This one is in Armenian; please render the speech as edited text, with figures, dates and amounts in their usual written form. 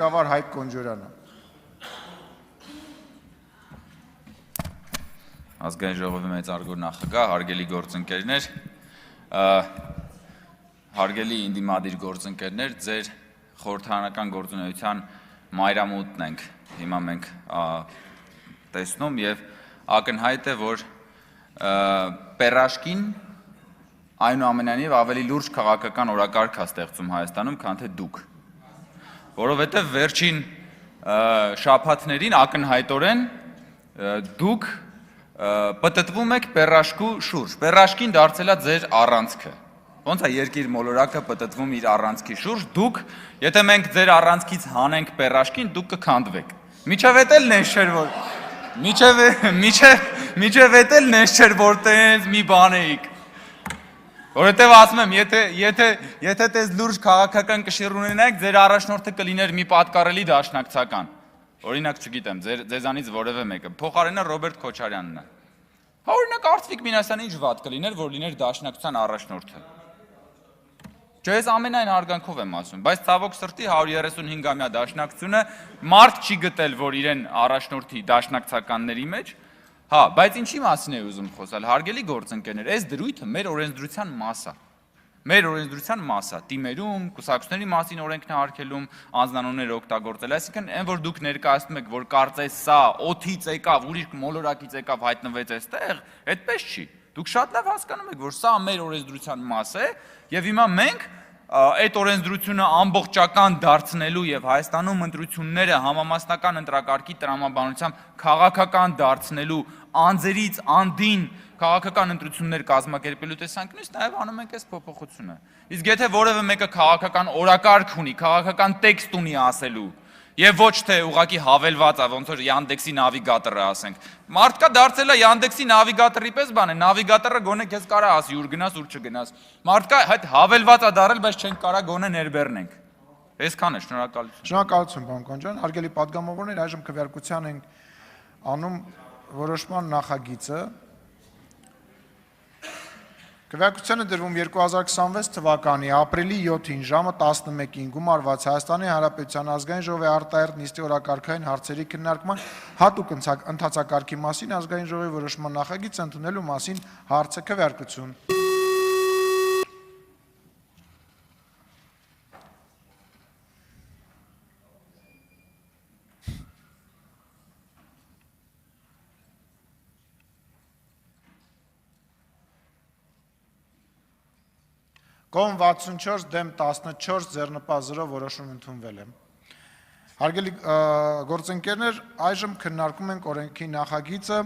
Գավառ Հայկ Կոնջորյանը։ Ազգային ժողովի մեծարգո նախագահ, հարգելի գործընկերներ, հարգելի ինդիմադիր գործընկերներ, ձեր խորհրդարանական գործունեության մայրամուտն ենք հիմա մենք տեսնում եւ ակնհայտ է, որ պերաշկին այնուամենայնիվ ավելի լուրջ քաղաքական օրակարգ է ստեղծում Հայաստանում, քան թե դուք։ Որովհետև վերջին շաբաթներին ակնհայտորեն դուք պտտվում եք պերաշկու շուրջ։ Պերաշկին դարձել է ձեր առանցքը։ Ոնց է երկիր մոլորակը պտտվում իր առանցքի շուրջ, դուք, եթե մենք ձեր առանցքից հանենք պերաշկին, դուք կքանդվեք։ Միջև էդ էլ նես չէր, որ միջև էդ էլ նես չէր, որ տենց մի բան էիք։ Որովհետև ասում եմ, եթե տես լուրջ քաղաքական կշիռ ունենայիք, ձեր առաջնորդը կլիներ մի պատկառելի դաշնակցական։ Օրինակ, չգիտեմ, ձեզանից որևէ մեկը, փոխարենը Ռոբերտ Քոչարյանն է։ Օրինակ, Արծվիկ Մինասյանը ինչ վատ կլիներ, որ լիներ դաշնակցության առաջնորդը։ Չէ, ես ամենայն հարգանքով եմ ասում, բայց ցավոք սրտի 135-ամյա դաշնակցությունը մարդ չի գտել, որ իրեն առաջնորդի դաշնակցականների մեջ։ Հա, բայց ինչի մասին է ուզում խոսալ, հարգելի գործընկերներ, այս դրույթը մեր օրենսդրության մաս է։ Մեր օրենսդրության մաս է, տիմերում, կուսակցությունների մասին օրենքն է արգելում, անձնանուններ օգտագործել, այսինքն այն որ դուք ներկայացնում եք, որ կարծես սա օդից եկավ, ուրիշ մոլորակից եկավ, հայտնվեց այստեղ, այդպես չի։ Դուք շատ լավ հասկանում եք, որ սա մեր օրենսդրության մաս է, եւ հիմա մենք այդ օրենսդրությունը ամբողջական դարձնելու եւ Հայաստանում ընտրությունները համամասնական ընտրակարգի տրամաբանությամբ քաղաքական դարձնելու անձերից անդին քաղաքական ընտրություններ կազմակերպելու տեսանկյունից նաև անում ենք այս փոփոխությունը։ Իսկ եթե որևէ մեկը քաղաքական օրակարգ ունի, քաղաքական տեքստ ունի ասելու եւ ոչ թե ուղղակի հավելված է, ոնց որ Yandex-ի նավիգատորը ասենք։ Մարդկա դարձել է Yandex-ի նավիգատորի պես բան է, նավիգատորը գոնե քեզ կարա ասի ուր գնաս, ուր չգնաս։ Մարդկա այդ հավելված է դարել, բայց չենք կարա գոնե ներբեռնենք։ Այսքան է, շնորհակալություն։ Շնորհակալություն, պարոն Կոնջարյան, հարգելի պատգամավորներ, այժմ քվեարկության ենք անում որոշման նախագիծը։ Քվեարկությանը դրվում 2026 թվականի ապրիլի 7-ին ժամը 11-ին գումարված Հայաստանի Հանրապետության ազգային ժողովի արտահերթ նիստի օրակարգային հարցերի քննարկման հատուկ ընթացակարգի մասին ազգային ժողովի որոշման նախագիծ ընդունելու մասին հարցը քվեարկություն։ Կողմ 64 դեմ 14 ձեռնպահ 0 որոշում ընդունվել է։ Հարգելի գործընկերներ, այժմ քննարկում ենք օրենքի նախագիծը